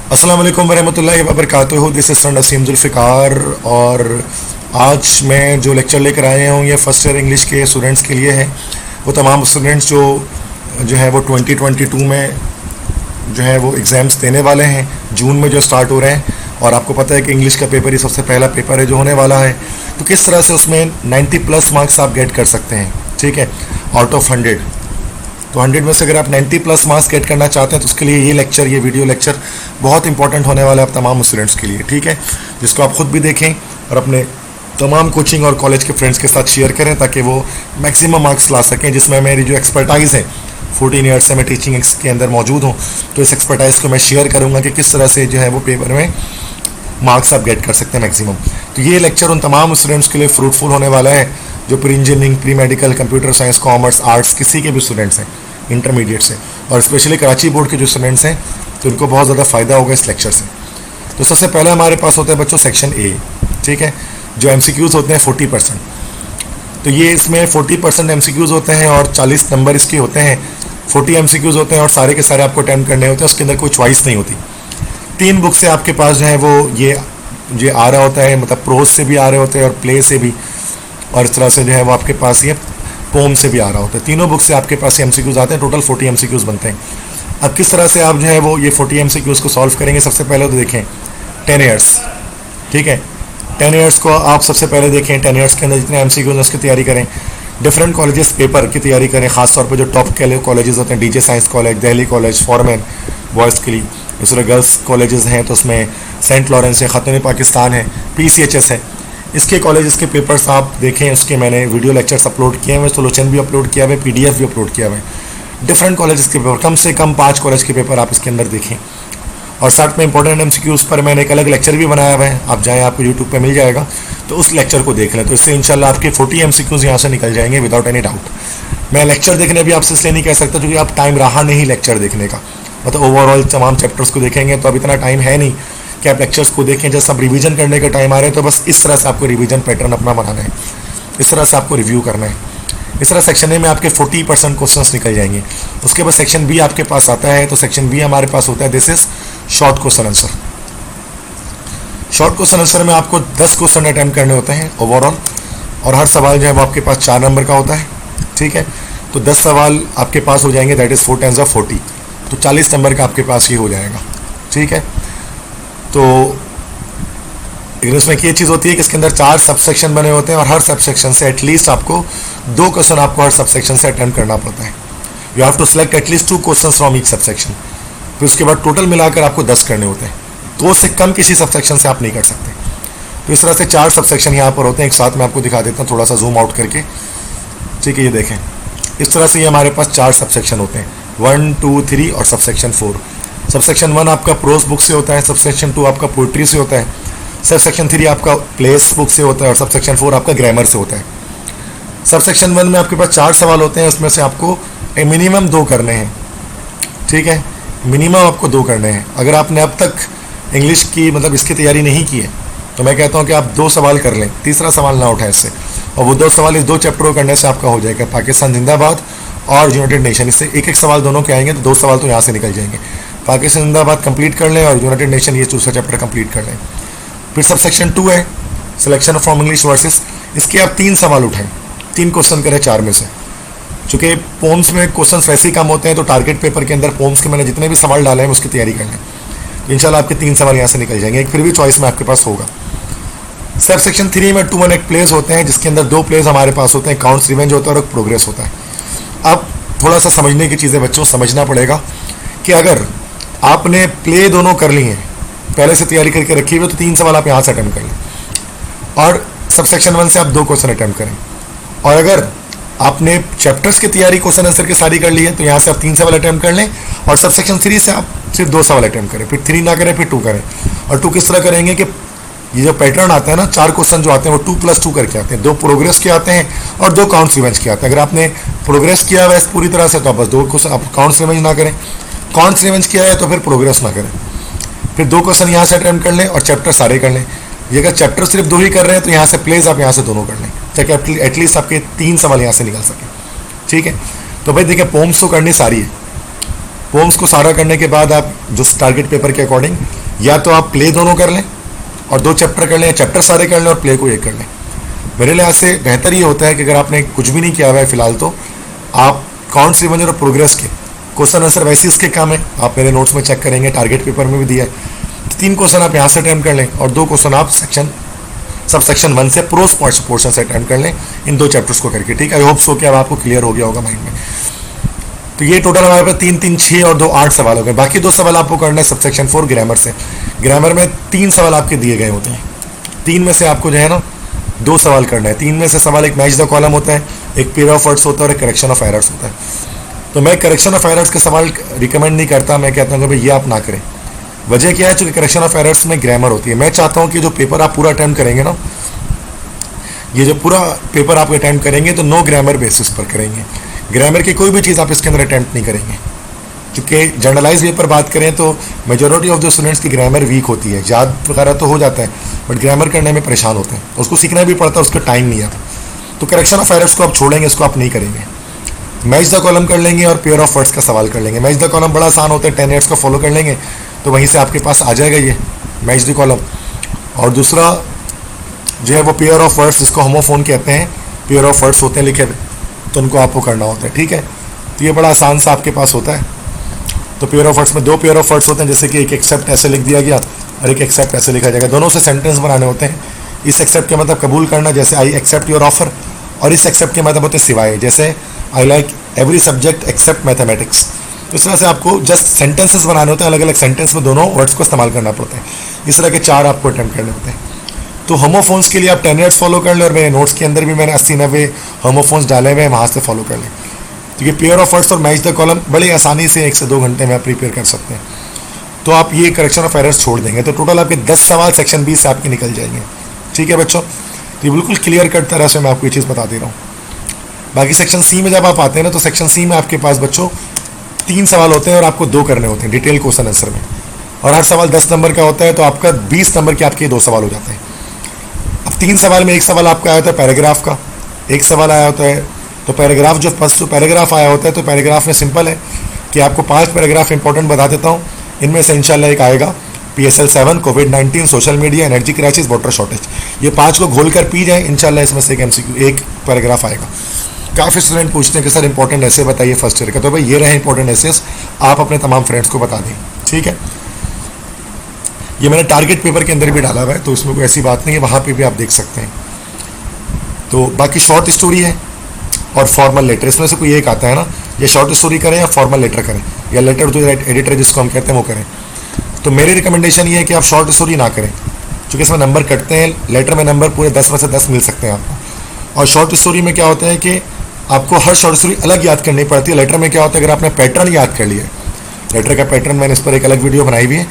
अस्सलाम वालेकुम वरहमतुल्लाहि वबरकातुहू। दिस इज़ फ्रेंड असीम जुल्फ़िकार। और आज मैं जो लेक्चर लेकर आए हूँ ये फर्स्ट ईयर इंग्लिश के स्टूडेंट्स के लिए है। वो तमाम स्टूडेंट्स जो है वो 2022 में जो है वो एग्ज़ाम्स देने वाले हैं, जून में जो स्टार्ट हो रहे हैं। और आपको पता है कि इंग्लिश का पेपर ही सबसे पहला पेपर है जो होने वाला है। तो किस तरह से उसमें 90+ मार्क्स आप गेट कर सकते हैं, ठीक है, आउट ऑफ 100। तो 100 में से अगर आप 90+ मार्क्स गेट करना चाहते हैं तो उसके लिए ये वीडियो लेक्चर बहुत इंपॉर्टेंट होने वाला है आप तमाम स्टूडेंट्स के लिए, ठीक है, जिसको आप खुद भी देखें और अपने तमाम कोचिंग और कॉलेज के फ्रेंड्स के साथ शेयर करें ताकि वो मैक्सिमम मार्क्स ला सकें। जिसमें मेरी जो एक्सपर्टाइज़ है 14 ईयर्स से मैं टीचिंग के अंदर मौजूद हूँ, तो इस एक्सपर्टाइज़ को मैं शेयर करूँगा कि किस तरह से जो है वो पेपर में मार्क्स आप गेट कर सकते हैं मैक्सिमम। तो ये लेक्चर उन तमाम स्टूडेंट्स के लिए फ्रूटफुल होने वाला है जो pre engineering, pre medical, computer science, commerce, arts किसी के भी स्टूडेंट्स हैं, इंटरमीडिएट से, और स्पेशली कराची बोर्ड के जो स्टूडेंट्स हैं तो उनको बहुत ज़्यादा फ़ायदा होगा इस लेक्चर से। तो सबसे पहले हमारे पास होता है बच्चों सेक्शन ए, ठीक है, जो MCQs होते हैं 40%। तो ये इसमें 40% MCQs होते हैं और 40 नंबर इसके होते हैं। 40 MCQs होते हैं और सारे के सारे आपको अटैम्प्ट करने होते हैं, उसके अंदर कोई चॉइस नहीं होती। 3 बुक से आपके पास जो है वो ये आ रहा होता है, मतलब प्रोज से भी आ रहे होते हैं और प्ले से भी, और इस तरह से जो है वो आपके पास ये पोम से भी आ रहा होता है। तीनों बुक से आपके पास MCQs आते हैं, टोटल 40 MCQs बनते हैं। अब किस तरह से आप जो है वो ये 40 MCQs को सॉल्व करेंगे, सबसे पहले तो देखें 10 ईयर्स, ठीक है, 10 ईयर्स को आप सबसे पहले देखें। 10 ईयर्स के अंदर जितने MCQs हैं उसकी तैयारी करें, डिफरेंट कॉलेजेस पेपर की तैयारी करें, ख़ासतौर पर जो टॉप के कॉलेजेस होते हैं, DJ science college, Delhi college, Forman boys के लिए, इस तरह गर्ल्स कॉलेजेस हैं तो उसमें सेंट लॉरेंस है, ख़ातून पाकिस्तान है, PCHS है, इसके कॉलेजेस के पेपर्स आप देखें। उसके मैंने वीडियो लेक्चर्स अपलोड किए हुए, सोल्यूशन भी अपलोड किया हुआ है, PDF भी अपलोड किया हुआ है। डिफरेंट कॉलेजेस के पेपर, कम से कम 5 कॉलेज के पेपर आप इसके अंदर देखें। और साथ में इंपॉर्टेंट MCQs पर मैंने एक अलग लेक्चर भी बनाया हुआ है, आप जाएँ, आपको यूट्यूब पे मिल जाएगा, तो उस लेक्चर को देख लें। तो इससे इंशाल्लाह आपके 40 MCQs यहाँ से निकल जाएंगे विदाउट एनी डाउट। मैं लेक्चर देखने भी आपसे इसलिए नहीं कह सकता क्योंकि आप टाइम रहा नहीं लेक्चर देखने का, मतलब ओवरऑल तमाम चैप्टर्स को देखेंगे तो अब इतना टाइम है नहीं कि आप लेक्चर्स को देखें। जब सब रिवीजन करने का टाइम आ रहे हैं तो बस इस तरह से आपको रिवीजन पैटर्न अपना बनाना है, इस तरह से आपको रिव्यू करना है। इस तरह सेक्शन ए में आपके 40% क्वेश्चंस निकल जाएंगे। उसके बाद सेक्शन बी आपके पास आता है, तो सेक्शन बी हमारे पास होता है this is short question answer. Short question answer में आपको 10 क्वेश्चन अटैम्प्ट करने होते हैं ओवरऑल, और हर सवाल जो है वो आपके पास 4 नंबर का होता है, ठीक है। तो 10 सवाल आपके पास हो जाएंगे, दैट इज़ 4 टाइम्स ऑफ 40, तो 40 नंबर का आपके पास ये हो जाएगा, ठीक है। तो लेकिन उसमें ये चीज़ होती है कि इसके अंदर 4 सबसेक्शन बने होते हैं और हर सबसेक्शन से एटलीस्ट आपको 2 क्वेश्चन आपको हर सबसेक्शन से अटेम्प्ट करना पड़ता है। You have to select at least 2 question from each subsection. फिर उसके बाद टोटल मिलाकर आपको 10 करने होते हैं, तो उससे कम किसी सबसेक्शन से आप नहीं कर सकते। तो इस तरह से 4 सबसेक्शन यहाँ पर होते हैं। एक साथ में आपको दिखा देता हूँ थोड़ा सा जूम आउट करके, ठीक है, ये देखें, इस तरह से ये हमारे पास 4 सबसेक्शन होते हैं, 1, 2, 3 और सबसेक्शन 4। सबसेक्शन 1 आपका प्रोज बुक से होता है, सबसेक्शन 2 आपका पोइट्री से होता है, सबसेक्शन 3 आपका प्लेस बुक से होता है और सबसेक्शन 4 आपका ग्रामर से होता है। सबसेक्शन 1 में आपके पास 4 सवाल होते हैं, उसमें से आपको मिनिमम 2 करने हैं, ठीक है, मिनिमम आपको 2 करने हैं। अगर आपने अब तक इंग्लिश की मतलब इसकी तैयारी नहीं की है तो मैं कहता हूँ कि आप 2 सवाल कर लें, तीसरा सवाल ना उठाएं इससे, और वो 2 सवाल इस 2 चैप्टरों करने से आपका हो जाएगा, पाकिस्तान जिंदाबाद और यूनाइटेड नेशन। इससे एक सवाल दोनों के आएंगे तो 2 सवाल तो यहाँ से निकल जाएंगे। पाकिस्तान जिंदाबाद कंप्लीट कर लें और यूनाइटेड नेशन ये दूसरा चैप्टर कंप्लीट कर लें। फिर सबसेक्शन 2 है सिलेक्शन फ्रॉम इंग्लिश वर्सेस, इसके आप 3 सवाल उठाएं, 3 क्वेश्चन करें 4 में से। चूँकि पोम्स में क्वेश्चन वैसे ही कम होते हैं तो टारगेट पेपर के अंदर पोम्स के मैंने जितने भी सवाल डाले हैं उसकी तैयारी कर लें, इंशाल्लाह आपके 3 सवाल यहाँ से निकल जाएंगे। एक फिर भी चॉइस में आपके पास होगा। सब सेक्शन 3 में 2 1 प्लेस होते हैं, जिसके अंदर 2 प्लेस हमारे पास होते हैं, काउंट्स रिवेंज होता है और प्रोग्रेस होता है। अब थोड़ा सा समझने की चीज़ें बच्चों समझना पड़ेगा कि अगर आपने प्ले दोनों कर ली हैं, पहले से तैयारी करके रखी हुई, तो 3 सवाल आप यहाँ से अटैम्प्ट कर लें और सबसेक्शन 1 से आप 2 क्वेश्चन अटैम्प्ट करें। और अगर आपने चैप्टर्स की तैयारी क्वेश्चन आंसर की सारी कर ली है तो यहाँ से आप 3 सवाल अटैम्प्ट कर लें और सबसेक्शन 3 से आप सिर्फ 2 सवाल अटैम्प्ट करें, फिर 3 ना करें, फिर 2 करें। और 2 किस तरह करेंगे कि ये जो पैटर्न आता है ना, 4 क्वेश्चन जो आते हैं वो 2+2 करके आते हैं, 2 प्रोग्रेस के आते हैं और 2 काउंट्स रिवेंज के आते हैं। अगर आपने प्रोग्रेस किया हुआ है पूरी तरह से तो आप बस 2 क्वेश्चन आप काउंट्स रिवेंज ना करें, काउंट्स रिवेंज किया है तो फिर प्रोग्रेस ना करें, फिर 2 क्वेश्चन यहाँ से अटैम्प्ट कर लें और चैप्टर सारे कर लें। ये अगर चैप्टर सिर्फ 2 ही कर रहे हैं तो यहाँ से प्लेस आप यहाँ से दोनों कर लें ताकि एटलीस्ट आपके 3 सवाल यहाँ से निकल सकें, ठीक है। तो भाई देखिए पोम्स तो करनी सारी है, पोम्स को सारा करने के बाद आप जो टारगेट पेपर के अकॉर्डिंग या तो आप प्ले दोनों कर लें और 2 चैप्टर कर लें, या चैप्टर सारे कर लें और प्ले को एक कर लें। मेरे लिहाज से बेहतर ये होता है कि अगर आपने कुछ भी नहीं किया हुआ है फिलहाल, तो आप काउंट्स रिवेंजर और प्रोग्रेस के क्वेश्चन आंसर वैसे इसके काम है, आप मेरे नोट्स में चेक करेंगे, टारगेट पेपर में भी दिया है। तो 3 क्वेश्चन आप यहाँ से अटैम्प्ट कर लें और 2 क्वेश्चन आप सब सेक्शन 1 से प्रोस पोर्शन से अटैम्प्ट कर लें, इन 2 चैप्टर्स को करके। ठीक है, आई होप सो कि अब आपको क्लियर हो गया होगा माइंड में। तो ये टोटल हमारे पास 3 3 6 और 2 8 सवाल हो गए। बाकी 2 सवाल आपको करना है सब सेक्शन 4 ग्रामर से। ग्रामर में 3 सवाल आपके दिए गए होते हैं, 3 में से आपको जो है ना 2 सवाल करना है। 3 में से सवाल, एक मैच द कॉलम होता है, एक पेयर ऑफ वर्ड्स होता है और एक करेक्शन ऑफ एरर्स होता है। तो मैं करेक्शन ऑफ एरर्स के सवाल रिकमेंड नहीं करता, मैं कहता हूँ कि भाई ये आप ना करें। वजह क्या है, चूंकि करेक्शन ऑफ एरर्स में ग्रामर होती है। मैं चाहता हूँ कि जो पेपर आप पूरा अटैम्प्ट करेंगे ना, ये जो पूरा पेपर आप अटैम्प्ट करेंगे तो नो ग्रामर बेसिस पर करेंगे। ग्रामर की कोई भी चीज़ आप इसके अंदर अटैम्प्ट नहीं करेंगे, क्योंकि जनरलाइज वे पर बात करें तो मेजॉरिटी ऑफ द स्टूडेंट्स की ग्रामर वीक होती है। याद वगैरह तो हो जाता है बट ग्रामर करने में परेशान होते हैं, उसको सीखना भी पड़ता है, उसका टाइम नहीं आता। तो करेक्शन ऑफ एरर्स को आप छोड़ेंगे, इसको आप नहीं करेंगे। मैच द कॉलम कर लेंगे और पेयर ऑफ वर्ड्स का सवाल कर लेंगे। मैच द कॉलम बड़ा आसान होता है, 10 मिनट्स को फॉलो कर लेंगे तो वहीं से आपके पास आ जाएगा ये मैच द कॉलम। और दूसरा जो है वो पेयर ऑफ वर्ड्स, जिसको होमोफोन कहते हैं, पेयर ऑफ वर्ड्स होते हैं लिखे हुए, तो उनको आपको करना होता है। ठीक है, तो ये बड़ा आसान सा आपके पास होता है। तो पेयर ऑफ वर्ड्स में 2 पेयर ऑफ वर्ड्स होते हैं, जैसे कि एक एक्सेप्ट ऐसे लिख दिया गया और एक एक्सेप्ट ऐसे लिखा जाएगा। दोनों से सेंटेंस बनाने होते हैं। इस एक्सेप्ट के मतलब कबूल करना, जैसे आई एक्सेप्ट योर ऑफर, और इस एक्सेप्ट के मतलब होते हैं सिवाय, जैसे I like every subject except mathematics. तो इस तरह से आपको जस्ट सेंटेंसेस बनाने होते हैं, अलग अलग सेंटेंस में दोनों वर्ड्स को इस्तेमाल करना पड़ता है। इस तरह के 4 आपको अटेम्प्ट करने होते हैं। तो होमोफोन्स के लिए आप 10 मिनट्स फॉलो कर लें, और मेरे नोट्स के अंदर भी मैंने 80-90 होमोफोन्स डाले हुए हैं, वहाँ से फॉलो कर लें। तो ये पेयर ऑफ वर्ड्स और मैच द कॉलम बड़ी आसानी से 1 से 2 घंटे में आप प्रिपेयर कर सकते हैं। तो आप ये करेक्शन ऑफ एरर्स छोड़ देंगे तो टोटल आपके 10 सवाल सेक्शन 20 से आपके निकल जाएंगे। ठीक है बच्चों, तो ये बिल्कुल क्लियर कट तरह से मैं आपको ये चीज़ बता दे रहा हूँ। बाकी सेक्शन सी में जब आप आते हैं ना, तो सेक्शन सी में आपके पास बच्चों 3 सवाल होते हैं और आपको 2 करने होते हैं डिटेल क्वेश्चन आंसर में, और हर सवाल 10 नंबर का होता है, तो आपका 20 नंबर के आपके 2 सवाल हो जाते हैं। अब 3 सवाल में एक सवाल आपका आया होता है पैराग्राफ का, एक सवाल आया होता है तो पैराग्राफ जो फर्स्ट पैराग्राफ आया होता है, तो पैराग्राफ में सिंपल है कि आपको 5 पैराग्राफ इंपॉर्टेंट बता देता हूँ। इनमें से इंशाल्लाह एक आएगा PSL 7, Covid, social media, energy crisis, water shortage. ये 5 को घोल कर पी जाए, इंशाल्लाह इसमें से एक MCQ, एक पैराग्राफ आएगा। काफ़ी स्टूडेंट पूछते हैं कि सर इंपॉर्टेंट ऐसे बताइए फर्स्ट ईयर का, तो भाई ये रहे इंपॉर्टेंट ऐसेस, आप अपने तमाम फ्रेंड्स को बता दें। ठीक है, ये मैंने टारगेट पेपर के अंदर भी डाला हुआ है, तो इसमें कोई ऐसी बात नहीं है, वहाँ पे भी आप देख सकते हैं। तो बाकी शॉर्ट स्टोरी है और फॉर्मल लेटर, इसमें से कोई एक आता है ना, ये शॉर्ट स्टोरी करें या फॉर्मल लेटर करें, या लेटर टू एडिटर जिसको हम कहते हैं वो करें। तो मेरी रिकमेंडेशन ये है कि आप शॉर्ट स्टोरी ना करें, क्योंकि इसमें नंबर कटते हैं। लेटर में नंबर पूरे 10 में से 10 मिल सकते हैं आपको, और शॉर्ट स्टोरी में क्या होता है कि आपको हर शॉर्ट स्टोरी अलग याद करनी पड़ती है। लेटर में क्या होता है, अगर आपने पैटर्न याद कर लिया, लेटर का पैटर्न मैंने इस पर एक अलग वीडियो बनाई हुई है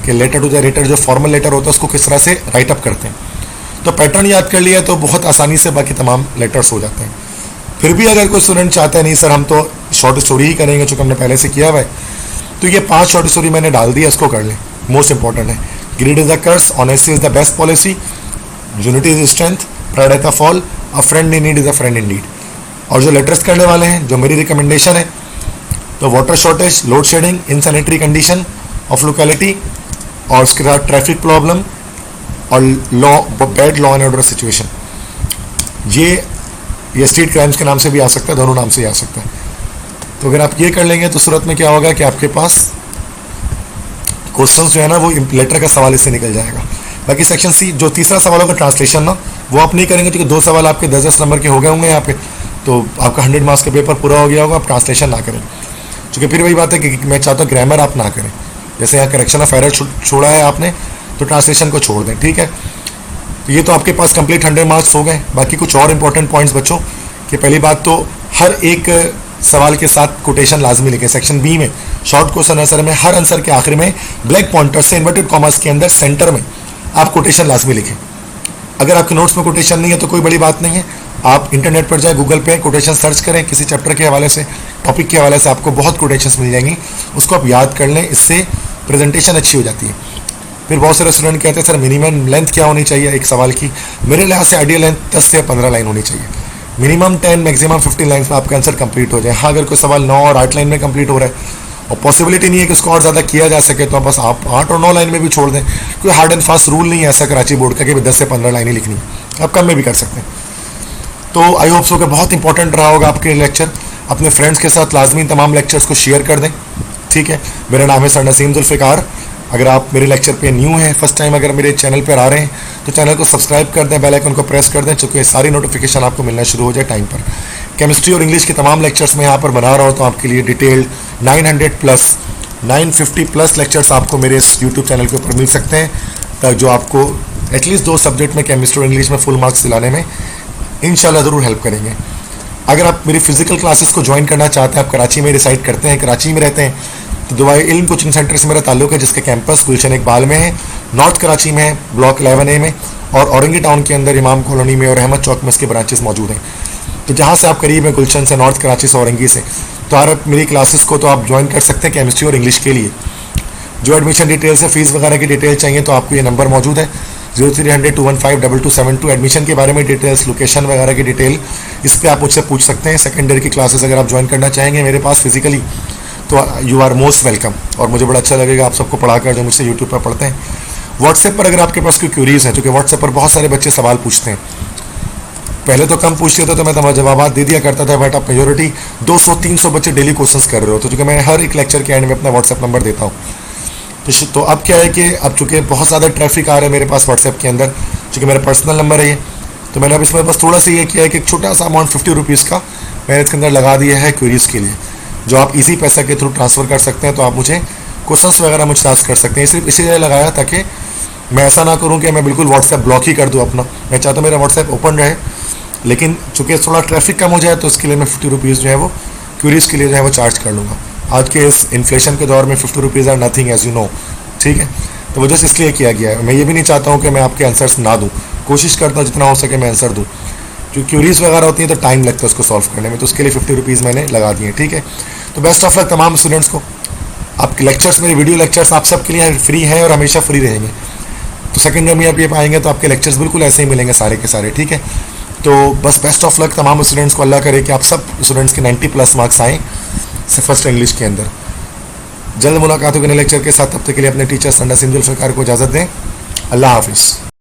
कि लेटर टू द एडिटर जो फॉर्मल लेटर होता है उसको किस तरह से राइट अप करते हैं। तो पैटर्न याद कर लिया तो बहुत आसानी से बाकी तमाम लेटर्स हो जाते हैं। फिर भी अगर कोई स्टूडेंट चाहता है नहीं सर हम तो शॉर्ट स्टोरी ही करेंगे चूँकि हमने पहले से किया हुआ है, तो ये 5 शॉर्ट स्टोरी मैंने डाल दिया, इसको कर लें। मोस्ट इंपॉर्टेंट है, greed is the curse, honesty is the best policy, unity is strength, pride at the fall, a friend in need is a friend in need. और जो लेटर्स करने वाले हैं, जो मेरी रिकमेंडेशन है, तो water shortage, load shedding, insanitary condition of locality, और उसके बाद ट्रैफिक प्रॉब्लम और bad law and order situation. ये स्ट्रीट क्राइम्स के नाम से भी आ सकता है, दोनों नाम से ही आ सकता है। तो अगर आप ये कर लेंगे तो सूरत में क्या होगा कि आपके पास क्वेश्चंस जो है ना वो लेटर का सवाल इससे निकल जाएगा। बाकी सेक्शन सी जो तीसरा सवाल होगा ट्रांसलेशन ना, वो आप नहीं करेंगे क्योंकि 2 सवाल आपके 10-10 नंबर के हो गए होंगे यहाँ पे, तो आपका 100 मार्क्स का पेपर पूरा हो गया होगा। आप ट्रांसलेशन ना करें, क्योंकि फिर वही बात है कि मैं चाहता हूँ ग्रामर आप ना करें। जैसे यहाँ करेक्शन ऑफ एरर छोड़ा है आपने, तो ट्रांसलेशन को छोड़ दें। ठीक है, तो ये तो आपके पास कंप्लीट 100 मार्क्स हो गए। बाकी कुछ और इंपॉर्टेंट पॉइंट्स बच्चों कि पहली बात तो हर एक सवाल के साथ कोटेशन लाजमी लिखें। सेक्शन बी में शॉर्ट क्वेश्चन आंसर में हर आंसर के आखिर में ब्लैक पॉइंटर से इन्वर्टेड कॉमर्स के अंदर सेंटर में आप कोटेशन लाजमी लिखें। अगर आपके नोट्स में कोटेशन नहीं है तो कोई बड़ी बात नहीं है, आप इंटरनेट पर जाए, गूगल पे कोटेशन सर्च करें, किसी चैप्टर के हवाले से, टॉपिक के हवाले से आपको बहुत कोटेशंस मिल जाएंगी, उसको आप याद कर लें, इससे प्रेजेंटेशन अच्छी हो जाती है। फिर बहुत सारे स्टूडेंट कहते हैं सर मिनिमम लेंथ क्या होनी चाहिए एक सवाल की। मेरे लिहाज से आइडियल लेंथ 10 से 15 लाइन होनी चाहिए, मिनिमम 10 मैक्सिमम 15 लाइन्स में आपका आंसर कंप्लीट हो जाए। हाँ, अगर कोई सवाल 9 और 8 लाइन में कंप्लीट हो रहा है और पॉसिबिलिटी नहीं है कि उसको और ज़्यादा किया जा सके, तो बस आप 8 और 9 लाइन में भी छोड़ दें। कोई हार्ड एंड फास्ट रूल नहीं है ऐसा कराची बोर्ड का कि 10 से 15 लाइनें लिखनी, आप कम में भी कर सकते हैं। तो आई होप सो कि बहुत इंपॉर्टेंट रहा होगा आपके लेक्चर। अपने फ्रेंड्स के साथ लाजमी तमाम लेक्चर्स को शेयर कर दें, ठीक है। मेरा नाम है सर नसीम जुल्फ़िकार। अगर आप मेरे लेक्चर पे न्यू हैं, फर्स्ट टाइम अगर मेरे चैनल पर आ रहे हैं, तो चैनल को सब्सक्राइब कर दें, बेल आइकन को प्रेस कर दें, चूँकि सारी नोटिफिकेशन आपको मिलना शुरू हो जाए टाइम पर। केमिस्ट्री और इंग्लिश के तमाम लेक्चर्स मैं यहाँ पर बना रहा हूँ, तो आपके लिए डिटेल्ड 900 प्लस 950 प्लस लेक्चर्स आपको मेरे इस यूट्यूब चैनल के ऊपर मिल सकते हैं, तक जो आपको एटलीस्ट 2 सब्जेक्ट में, केमिस्ट्री और इंग्लिश में फुल मार्क्स दिलाने में इंशाल्लाह ज़रूर हेल्प करेंगे। अगर आप मेरी फिजिकल क्लासेस को ज्वाइन करना चाहते हैं, आप कराची में रिसाइड करते हैं, कराची में रहते हैं, तो दुबई इल्म कोचिंग सेंटर से मेरा ताल्लुक है, जिसका कैंपस गुलशन इकबाल में है, नॉर्थ कराची में है, ब्लॉक 11A में, और औरंगी टाउन के अंदर इमाम कॉलोनी में और अहमद चौक में इसके ब्रांचेस मौजूद हैं। तो जहाँ से आप करीब है गुलशन से, नॉर्थ कराची से, औरंगी से, तो आप मेरी क्लासेस को तो आप ज्वाइन कर सकते हैं केमिस्ट्री और इंग्लिश के लिए। जो एडमिशन डिटेल्स है, फीस वगैरह की डिटेल चाहिए, तो आपको ये नंबर मौजूद है 0300 215 2272। एडमिशन के बारे में डिटेल्स, लोकेशन वगैरह की डिटेल, इस पर आप मुझसे पूछ सकते हैं। सेकेंड ईयर की क्लासेस अगर आप ज्वाइन करना चाहेंगे मेरे पास फिजिकली, तो यू आर मोस्ट वेलकम, और मुझे बड़ा अच्छा लगेगा आप सबको पढ़ाकर जो मुझसे यूट्यूब पर पढ़ते हैं। व्हाट्सएप पर अगर आपके पास कोई क्यूरीज है, क्योंकि व्हाट्सएप पर बहुत सारे बच्चे सवाल पूछते हैं, पहले तो कम पूछते थे तो मैं तुम्हारा जवाब दे दिया करता था, बट अब मेजोरिटी 200-300 बच्चे डेली क्वेश्चंस कर रहे हो, तो चूँकि मैं हर एक लेक्चर के एंड में अपना व्हाट्सएप नंबर देता हूँ। तो अब क्या है कि अब चूँकि बहुत ज़्यादा ट्रैफिक आ रहा है मेरे पास व्हाट्सएप के अंदर, चूँकि मेरा पर्सनल नंबर है ये, तो मैंने अब इसमें बस थोड़ा सा ये किया है कि एक छोटा सा अमाउंट 50 रुपीज़ का मैंने इसके अंदर लगा दिया है क्यूरीज़ के लिए, जो आप इसी पैसा के थ्रू ट्रांसफ़र कर सकते हैं। तो आप मुझे क्वेश्चंस वगैरह मुझसे आस्क कर सकते हैं। सिर्फ इसीलिए लगाया ताकि मैं ऐसा ना करूँ कि मैं बिल्कुल व्हाट्सएप ब्लॉक ही कर दूँ अपना। मैं चाहता हूँ मेरा व्हाट्सएप ओपन रहे, लेकिन चूँकि थोड़ा ट्रैफिक कम हो जाए, तो इसके लिए मैं 50 रुपीज़ जो है वो क्यूरीज़ के लिए जो है वो चार्ज कर लूँगा। आज के इस इन्फ्लेशन के दौर में 50 rupees are nothing, as you know, ठीक है। तो वो जस्ट इसलिए किया गया है। मैं ये भी नहीं चाहता हूँ कि मैं आपके आंसर्स ना दूँ, कोशिश करता हूँ जितना हो सके मैं आंसर दूँ। जो क्यूरीज वगैरह होती हैं तो टाइम लगता है उसको सॉल्व करने में, तो उसके लिए 50 रुपीज़ मैंने लगा दिए, ठीक है। तो बेस्ट ऑफ लक तमाम स्टूडेंट्स को। आपके लेक्चर्स, मेरे वीडियो लेक्चर्स आप सब के लिए फ्री हैं और हमेशा फ्री रहेंगे। तो सेकंड ईयर में आप ये पाएंगे तो आपके लेक्चर्स बिल्कुल ऐसे ही मिलेंगे सारे के सारे, ठीक है। तो बस बेस्ट ऑफ लक तमाम स्टूडेंट्स को। अल्लाह करे कि आप सब स्टूडेंट्स के 90 प्लस मार्क्स आएँ फर्स्ट इंग्लिश के अंदर। जल्द मुलाकात होगी नए लेक्चर के साथ, तब तक के लिए अपने टीचर सर नसीम जुल्फ़िकार को इजाज़त दें। अल्लाह हाफिज़।